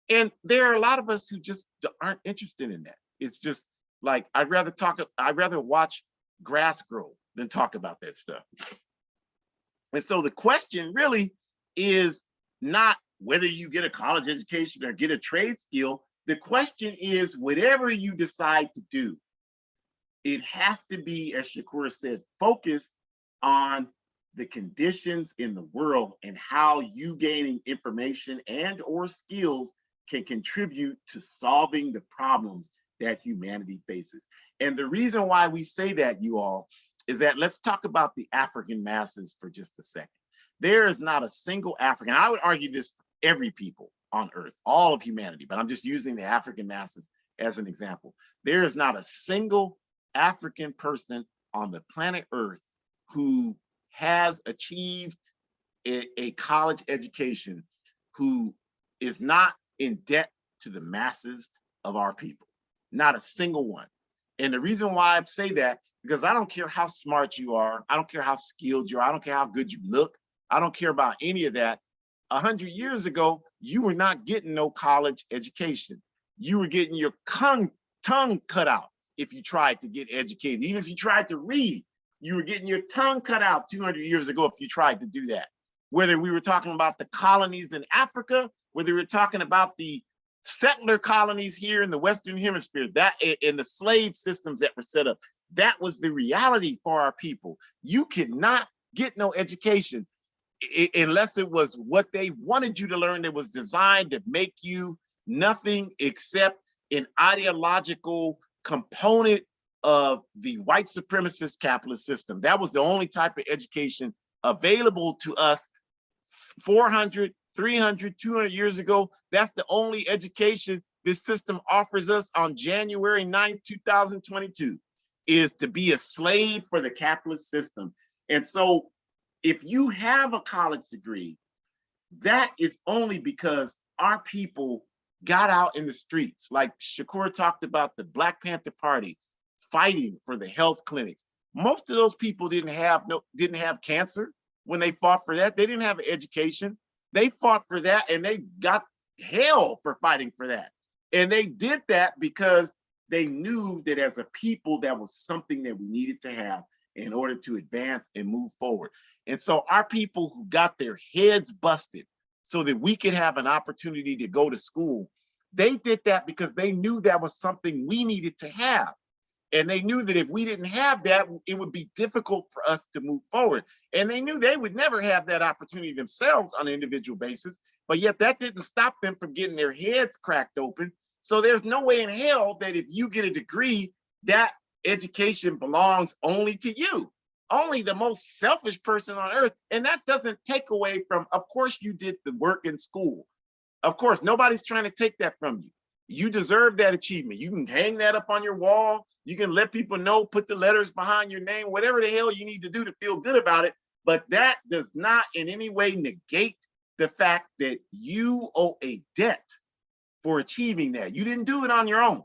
And there are a lot of us who just aren't interested in that. It's just like, I'd rather watch grass grow than talk about that stuff. And so the question really is not whether you get a college education or get a trade skill. The question is, whatever you decide to do, it has to be, as Shakur said, focused on the conditions in the world and how you gaining information and or skills can contribute to solving the problems that humanity faces. And the reason why we say that, you all, is that let's talk about the African masses for just a second. There is not a single African, I would argue this for every people on earth, all of humanity, but I'm just using the African masses as an example. There is not a single African person on the planet Earth who has achieved a college education who is not in debt to the masses of our people. Not a single one. And the reason why I say that, because I don't care how smart you are, I don't care how skilled you are, I don't care how good you look, I don't care about any of that. 100 years ago, you were not getting no college education. You were getting your tongue cut out if you tried to get educated. Even if you tried to read, you were getting your tongue cut out 200 years ago if you tried to do that. Whether we were talking about the colonies in Africa, whether we were talking about the settler colonies here in the Western Hemisphere, that and the slave systems that were set up, that was the reality for our people. You could not get no education unless it was what they wanted you to learn that was designed to make you nothing except an ideological component of the white supremacist capitalist system. That was the only type of education available to us 400, 300, 200 years ago. That's the only education this system offers us on January 9th, 2022, is to be a slave for the capitalist system. And so if you have a college degree, that is only because our people got out in the streets. Like Shakur talked about the Black Panther Party fighting for the health clinics. Most of those people didn't have cancer when they fought for that. They didn't have an education. They fought for that and they got hell for fighting for that. And they did that because they knew that as a people, that was something that we needed to have in order to advance and move forward. And so our people who got their heads busted so that we could have an opportunity to go to school, they did that because they knew that was something we needed to have. And they knew that if we didn't have that, it would be difficult for us to move forward. And they knew they would never have that opportunity themselves on an individual basis, but yet that didn't stop them from getting their heads cracked open. So there's no way in hell that if you get a degree, that education belongs only to you, only the most selfish person on earth. And that doesn't take away from, of course, you did the work in school. Of course, nobody's trying to take that from you. You deserve that achievement. You can hang that up on your wall. You can let people know, put the letters behind your name, whatever the hell you need to do to feel good about it. But that does not in any way negate the fact that you owe a debt for achieving that. You didn't do it on your own.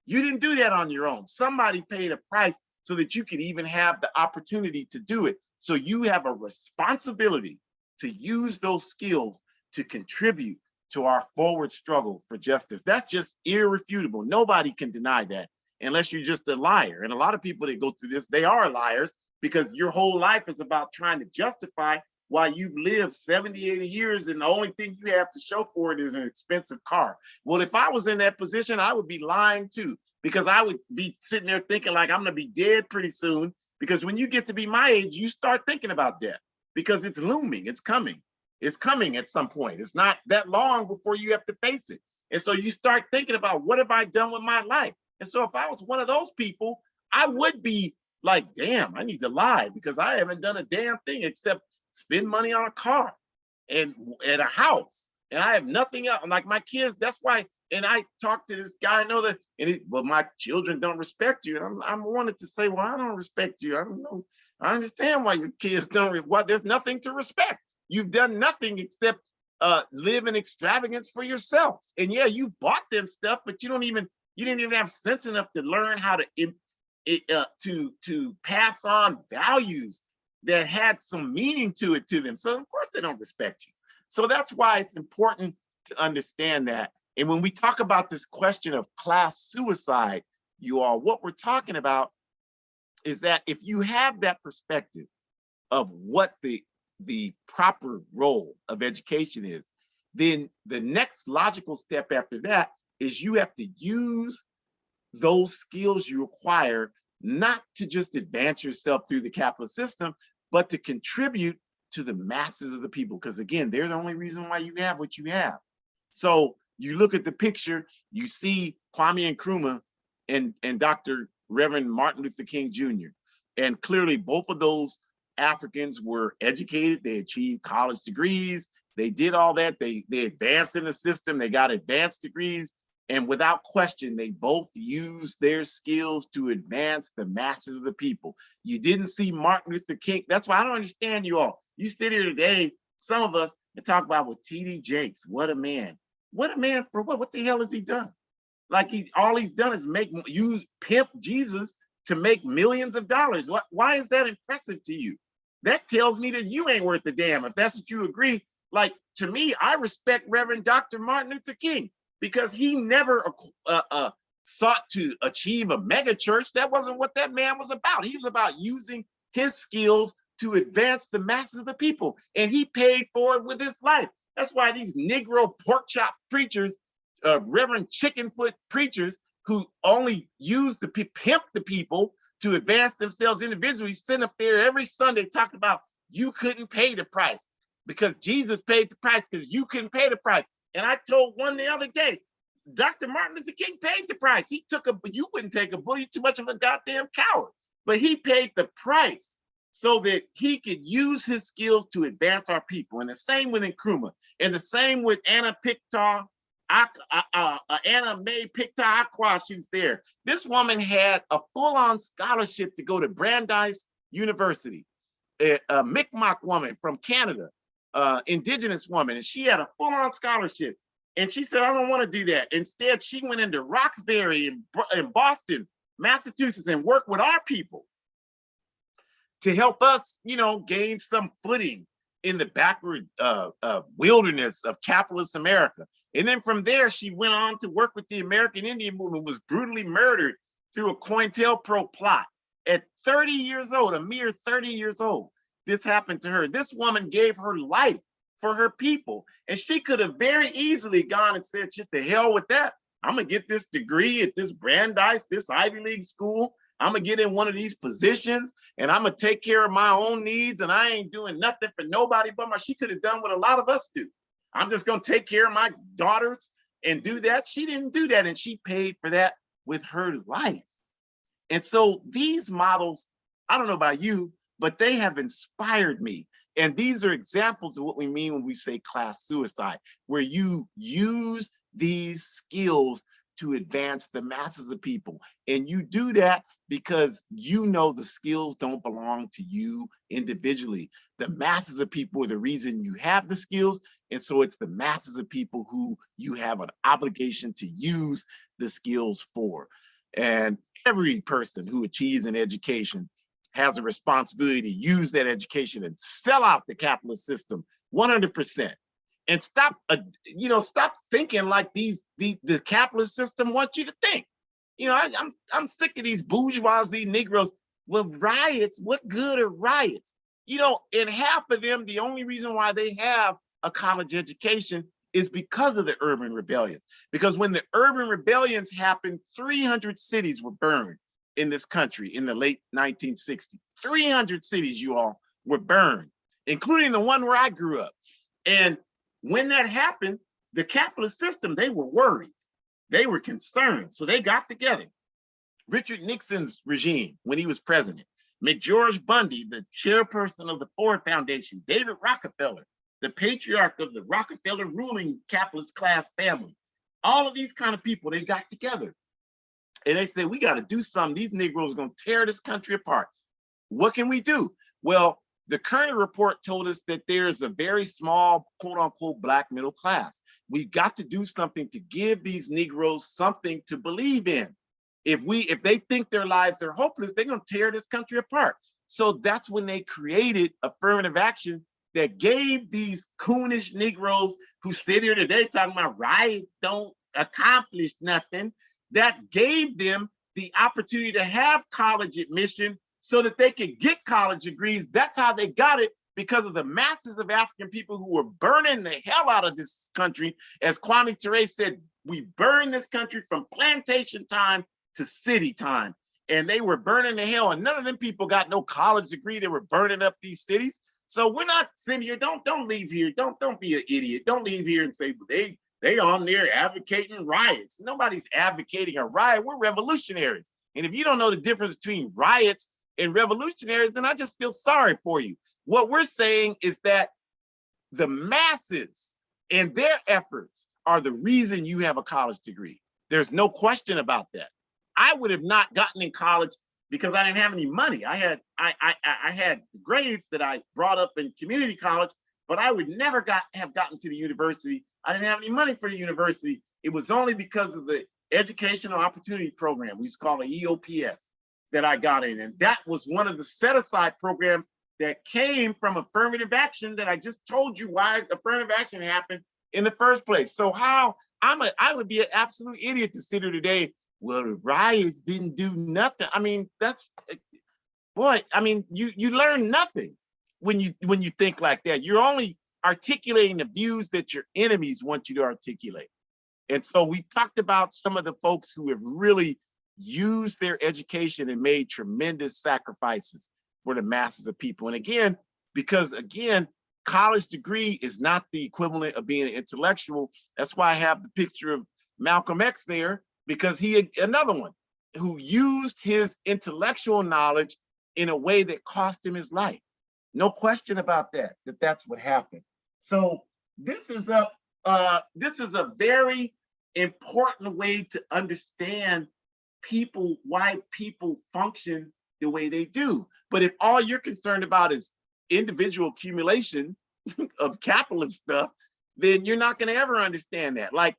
You didn't do that on your own. Somebody paid a price so that you could even have the opportunity to do it. So you have a responsibility to use those skills to contribute to our forward struggle for justice. That's just irrefutable. Nobody can deny that unless you're just a liar. And a lot of people that go through this, they are liars because your whole life is about trying to justify why you've lived 70, 80 years and the only thing you have to show for it is an expensive car. Well, if I was in that position, I would be lying too, because I would be sitting there thinking like I'm gonna be dead pretty soon, because when you get to be my age, you start thinking about death because it's looming, it's coming. It's coming at some point. It's not that long before you have to face it. And so you start thinking about, what have I done with my life? And so if I was one of those people, I would be like, damn, I need to lie because I haven't done a damn thing except spend money on a car and at a house. And I have nothing else. Like my kids, that's why And I talked to this guy, I know that, and well, my children don't respect you. And I'm wanted to say, well, I don't respect you. I don't know. I understand why your kids don't. There's nothing to respect. You've done nothing except live in extravagance for yourself. And yeah, you bought them stuff, but you didn't even have sense enough to learn how to pass on values that had some meaning to it to them. So of course they don't respect you. So that's why it's important to understand that. And when we talk about this question of class suicide, you all, what we're talking about is that if you have that perspective of what the proper role of education is, then the next logical step after that is you have to use those skills you acquire not to just advance yourself through the capitalist system, but to contribute to the masses of the people. Because again, they're the only reason why you have what you have. So you look at the picture, you see Kwame Nkrumah and Dr. Reverend Martin Luther King Jr. And clearly both of those Africans were educated, they achieved college degrees, they did all that, they advanced in the system, they got advanced degrees, and without question, they both used their skills to advance the masses of the people. You didn't see Martin Luther King. That's why I don't understand you all. You sit here today, some of us, and talk about, well, T.D. Jakes, what a man. What a man for what? What the hell has he done? Like all he's done is pimp Jesus to make millions of dollars. Why is that impressive to you? That tells me that you ain't worth a damn. If that's what you agree, like to me, I respect Reverend Dr. Martin Luther King because he never sought to achieve a mega church. That wasn't what that man was about. He was about using his skills to advance the masses of the people, and he paid for it with his life. That's why these Negro pork chop preachers, Reverend Chickenfoot preachers who only use pimp the people to advance themselves individually, sit up there every Sunday talking about you couldn't pay the price because Jesus paid the price because you couldn't pay the price. And I told one the other day, Dr. Martin Luther King paid the price. He took you wouldn't take a bullet, you're too much of a goddamn coward. But he paid the price so that he could use his skills to advance our people. And the same with Nkrumah, and the same with Anna Pictar, Anna Mae Pictar Aqua, she was there. This woman had a full-on scholarship to go to Brandeis University, a Mi'kmaq woman from Canada, indigenous woman, and she had a full-on scholarship. And she said, I don't want to do that. Instead, she went into Roxbury in Boston, Massachusetts, and worked with our people to help us, gain some footing in the backward wilderness of capitalist America. And then from there, she went on to work with the American Indian movement, was brutally murdered through a COINTELPRO plot. At 30 years old, a mere 30 years old, this happened to her. This woman gave her life for her people. And she could have very easily gone and said, shit, the hell with that. I'm gonna get this degree at this Brandeis, this Ivy League school. I'm gonna get in one of these positions and I'm gonna take care of my own needs and I ain't doing nothing for nobody but she could have done what a lot of us do. I'm just gonna take care of my daughters and do that. She didn't do that, and she paid for that with her life. And so these models, I don't know about you, but they have inspired me. And these are examples of what we mean when we say class suicide, where you use these skills to advance the masses of people. And you do that because you know the skills don't belong to you individually. The masses of people are the reason you have the skills. And so it's the masses of people who you have an obligation to use the skills for. And every person who achieves an education has a responsibility to use that education and sell out the capitalist system 100%. And stop thinking like the capitalist system wants you to think. I'm sick of these bourgeoisie Negroes. Well, riots, what good are riots? In half of them, the only reason why they have a college education is because of the urban rebellions. Because when the urban rebellions happened, 300 cities were burned in this country in the late 1960s. 300 cities, you all, were burned, including the one where I grew up. And when that happened, the capitalist system, they were worried. They were concerned. So they got together. Richard Nixon's regime, when he was president, McGeorge Bundy, the chairperson of the Ford Foundation, David Rockefeller, the patriarch of the Rockefeller ruling capitalist class family, All of these kind of people, they got together and they said, we got to do something. These Negroes are going to tear this country apart. What can we do? Well, the current report told us that there's a very small, quote unquote, black middle class. We've got to do something to give these Negroes something to believe in. If they think their lives are hopeless, they're going to tear this country apart. So that's when they created affirmative action that gave these coonish Negroes who sit here today talking about riots don't accomplish nothing, that gave them the opportunity to have college admission so that they could get college degrees. That's how they got it, because of the masses of African people who were burning the hell out of this country. As Kwame Ture said, we burned this country from plantation time to city time. And they were burning the hell, and none of them people got no college degree. They were burning up these cities. So we're not sitting here, don't leave here, don't be an idiot. Don't leave here and say, they on there advocating riots. Nobody's advocating a riot. We're revolutionaries. And if you don't know the difference between riots and revolutionaries, then I just feel sorry for you. What we're saying is that the masses and their efforts are the reason you have a college degree. There's no question about that. I would have not gotten in college because I didn't have any money. I had grades that I brought up in community college, but I would never have gotten to the university. I didn't have any money for the university. It was only because of the Educational Opportunity Program, we used to call it EOPS, that I got in. And that was one of the set-aside programs that came from affirmative action that I just told you why affirmative action happened in the first place. So I would be an absolute idiot to sit here today, well, the riots didn't do nothing. I mean, you learn nothing when you think like that. You're only articulating the views that your enemies want you to articulate. And so we talked about some of the folks who have really used their education and made tremendous sacrifices for the masses of people. And again, because college degree is not the equivalent of being an intellectual. That's why I have the picture of Malcolm X there, because another one who used his intellectual knowledge in a way that cost him his life. No question about that's what happened. So this is a very important way to understand why people function the way they do. But if all you're concerned about is individual accumulation of capitalist stuff, then you're not going to ever understand that. Like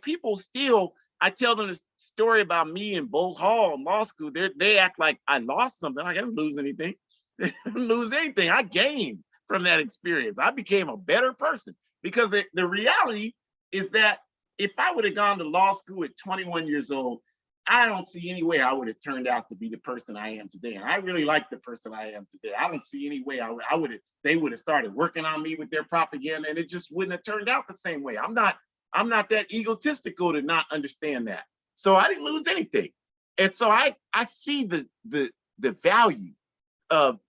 people still, I tell them this story about me in Bolt Hall in law school. They act like I lost something. I didn't lose anything. I didn't lose anything. I gained from that experience. I became a better person, because the reality is that if I would have gone to law school at 21 years old, I don't see any way I would have turned out to be the person I am today. And I really like the person I am today. I don't see any way they would have started working on me with their propaganda, and it just wouldn't have turned out the same way. I'm not that egotistical to not understand that. So I didn't lose anything. And so I see the value of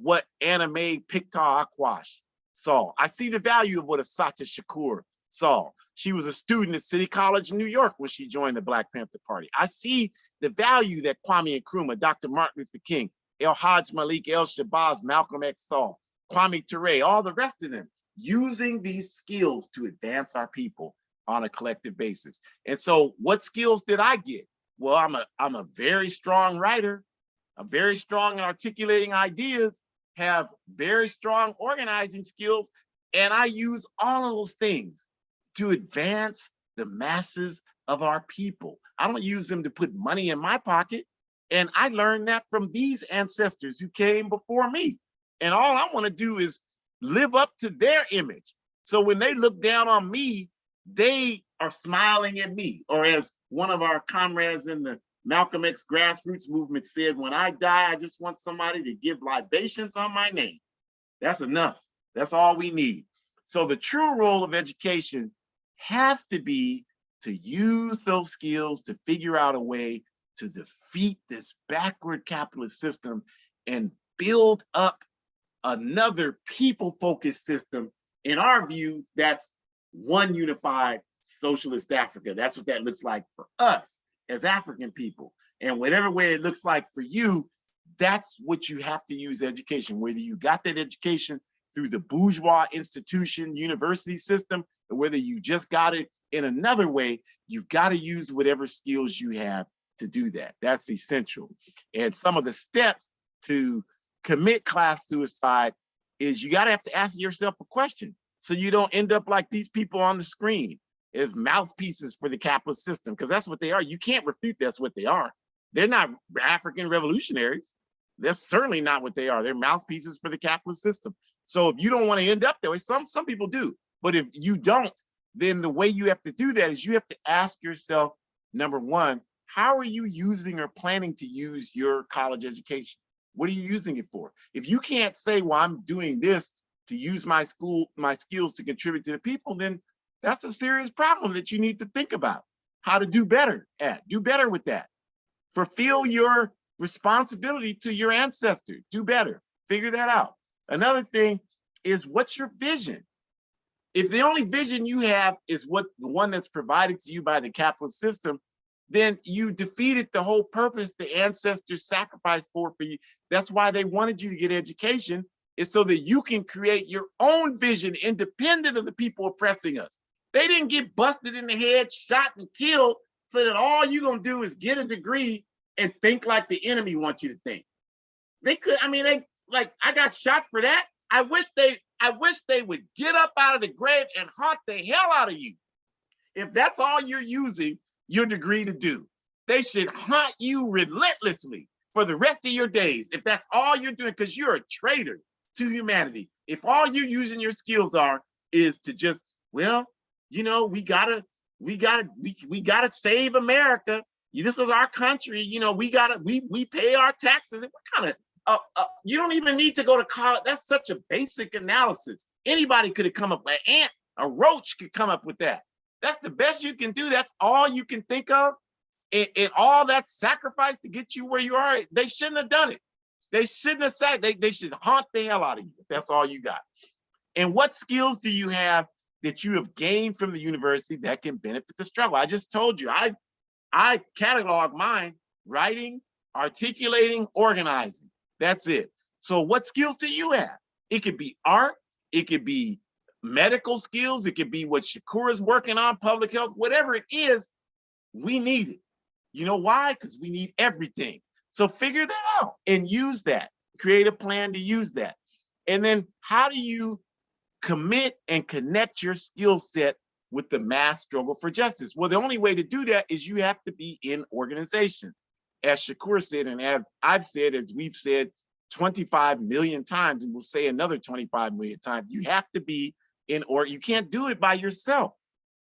what Anna Mae Picktaw Aquash saw. I see the value of what Assata Shakur saw. She was a student at City College in New York when she joined the Black Panther Party. I see the value that Kwame Nkrumah, Dr. Martin Luther King, El Hajj Malik, El Shabazz, Malcolm X saw, Kwame Ture, all the rest of them, using these skills to advance our people on a collective basis. And so what skills did I get? Well, I'm a very strong writer. I'm very strong in articulating ideas, have very strong organizing skills, and I use all of those things to advance the masses of our people. I don't use them to put money in my pocket. And I learned that from these ancestors who came before me. And all I want to do is live up to their image. So when they look down on me, they are smiling at me. Or as one of our comrades in the Malcolm X grassroots movement said, when I die, I just want somebody to give libations on my name. That's enough. That's all we need. So the true role of education has to be to use those skills to figure out a way to defeat this backward capitalist system and build up another people-focused system. In our view, that's one unified socialist Africa. That's what that looks like for us as African people. And whatever way it looks like for you, that's what you have to use education. Whether you got that education through the bourgeois institution, university system, or whether you just got it in another way, you've got to use whatever skills you have to do that. That's essential. And some of the steps to commit class suicide is you got to have to ask yourself a question so you don't end up like these people on the screen as mouthpieces for the capitalist system, because that's what they are. You can't refute that's what they are. They're not African revolutionaries. That's certainly not what they are. They're mouthpieces for the capitalist system. So if you don't want to end up that way, some people do, but if you don't, then the way you have to do that is you have to ask yourself, number one, how are you using or planning to use your college education? What are you using it for? If you can't say, well, I'm doing this to use my skills to contribute to the people, then that's a serious problem that you need to think about how to do better at. Do better with that. Fulfill your responsibility to your ancestor. Do better. Figure that out. Another thing is, what's your vision? If the only vision you have is the one that's provided to you by the capitalist system, then you defeated the whole purpose the ancestors sacrificed for you. That's why they wanted you to get education, is so that you can create your own vision independent of the people oppressing us. They didn't get busted in the head, shot and killed so that all you're gonna do is get a degree and think like the enemy wants you to think. They could, I mean, I got shot for that. I wish they would get up out of the grave and haunt the hell out of you. If that's all you're using your degree to do, they should haunt you relentlessly for the rest of your days. If that's all you're doing, because you're a traitor to humanity. If all you're using your skills is to just, well, you know, we gotta save America. This is our country. You know, we pay our taxes. What kind of you don't even need to go to college. That's such a basic analysis. Anybody could have come up with an ant, a roach could come up with that. That's the best you can do. That's all you can think of. And all that sacrifice to get you where you are, they shouldn't have done it. They shouldn't have said, they should haunt the hell out of you if that's all you got. And what skills do you have that you have gained from the university that can benefit the struggle? I just told you, I catalog mine: writing, articulating, organizing. That's it. So what skills do you have? It could be art, it could be medical skills, it could be what Shakur is working on, public health, whatever it is, we need it. You know why? Because we need everything. So figure that out and use that. Create a plan to use that. And then how do you commit and connect your skill set with the mass struggle for justice? Well, the only way to do that is you have to be in organization. As Shakur said, and I've said, as we've said 25 million times, and we'll say another 25 million times, you have to be in, or you can't do it by yourself,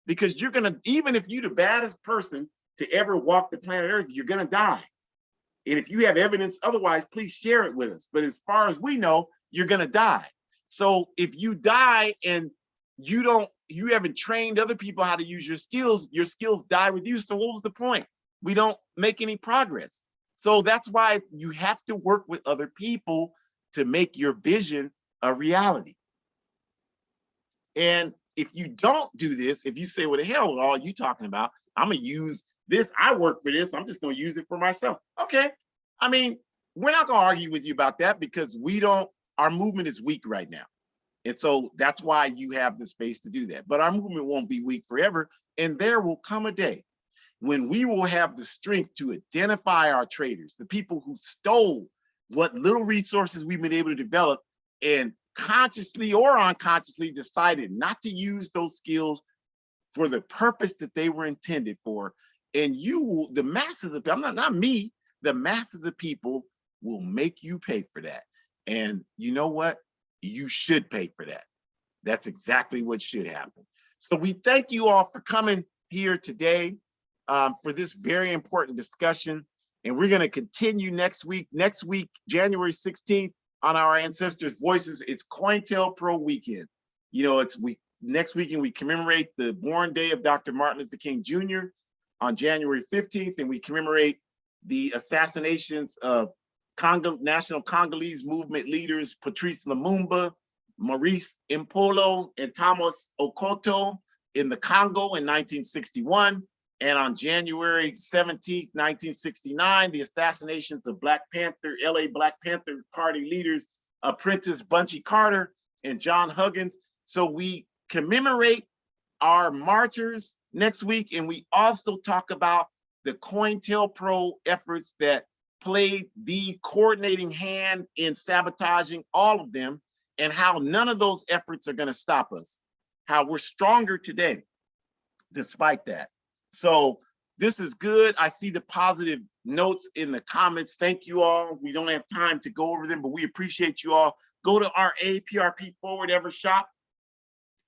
because you're gonna, even if you're the baddest person to ever walk the planet Earth, you're gonna die. And if you have evidence otherwise, please share it with us. But as far as we know, you're gonna die. So if you die and you haven't trained other people how to use your skills die with you. So what was the point? We don't make any progress. So that's why you have to work with other people to make your vision a reality. And if you don't do this, if you say, what the hell are you talking about? I'm gonna use this, I work for this, I'm just gonna use it for myself. Okay, I mean, we're not gonna argue with you about that, because our movement is weak right now. And so that's why you have the space to do that. But our movement won't be weak forever. And there will come a day when we will have the strength to identify our traitors, the people who stole what little resources we've been able to develop, and consciously or unconsciously decided not to use those skills for the purpose that they were intended for. And the masses of people, not me, the masses of people will make you pay for that. And you know what? You should pay for that. That's exactly what should happen. So we thank you all for coming here today for this very important discussion. And we're going to continue next week, January 16th, on our Ancestors' Voices. It's COINTELPRO weekend. You know, next weekend we commemorate the born day of Dr. Martin Luther King Jr. on January 15th, and we commemorate the assassinations of National Congolese movement leaders Patrice Lumumba, Maurice Impolo, and Thomas Okoto in the Congo in 1961. And on January 17th, 1969, the assassinations of LA Black Panther Party leaders Prentice Bunchy Carter and John Huggins. So we commemorate our marchers next week, and we also talk about the COINTELPRO efforts that played the coordinating hand in sabotaging all of them, and how none of those efforts are going to stop us, how we're stronger today despite that. So this is good. I see the positive notes in the comments. Thank you all. We don't have time to go over them, but we appreciate you all. Go to our APRP Forward Ever shop,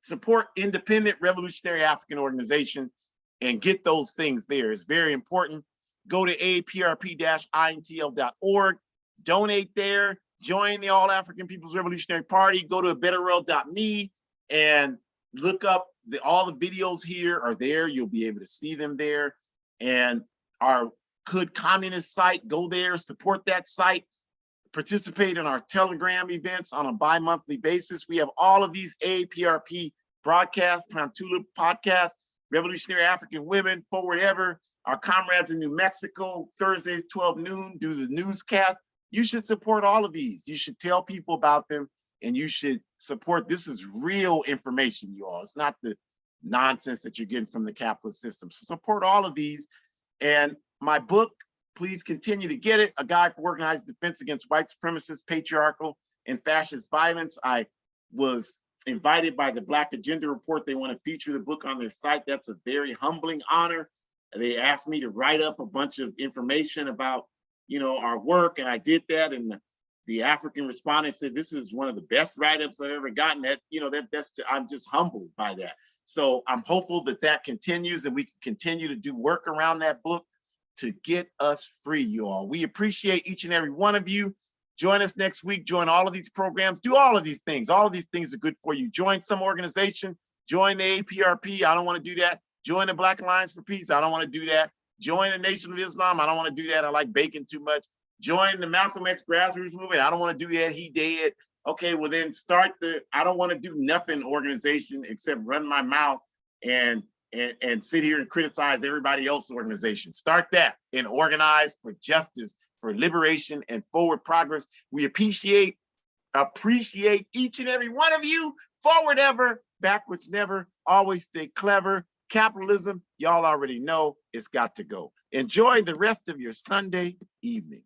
support independent revolutionary African organization, and get those things there. It's very important. Go to aprp-intl.org, donate there, join the All African People's Revolutionary Party, go to abetterworld.me and look up all the videos here are there. You'll be able to see them there. And our Could Communist site, go there, support that site, participate in our Telegram events on a bi-monthly basis. We have all of these APRP broadcasts, Pantula podcast, Revolutionary African Women, Forward Ever, our comrades in New Mexico, Thursdays, 12 noon, do the newscast. You should support all of these. You should tell people about them, and you should support. This is real information, you all. It's not the nonsense that you're getting from the capitalist system. So support all of these. And my book, please continue to get it, A Guide for Organized Defense Against White Supremacist, Patriarchal, and Fascist Violence. I was invited by the Black Agenda Report. They want to feature the book on their site. That's a very humbling honor. They asked me to write up a bunch of information about, you know, our work, and I did that. And the African respondent said, this is one of the best write-ups I've ever gotten. That, you know, I'm just humbled by that. So I'm hopeful that that continues and we can continue to do work around that book to get us free, you all. We appreciate each and every one of you. Join us next week. Join all of these programs. Do all of these things. All of these things are good for you. Join some organization. Join the APRP. I don't want to do that. Join the Black Alliance for Peace. I don't want to do that. Join the Nation of Islam. I don't want to do that. I like bacon too much. Join the Malcolm X grassroots movement. I don't want to do that. He dead. Okay, well then start the I don't want to do nothing organization except run my mouth and sit here and criticize everybody else's organization. Start that and organize for justice, for liberation, and forward progress. We appreciate each and every one of you. Forward ever, backwards never. Always stay clever. Capitalism, y'all already know it's got to go. Enjoy the rest of your Sunday evening.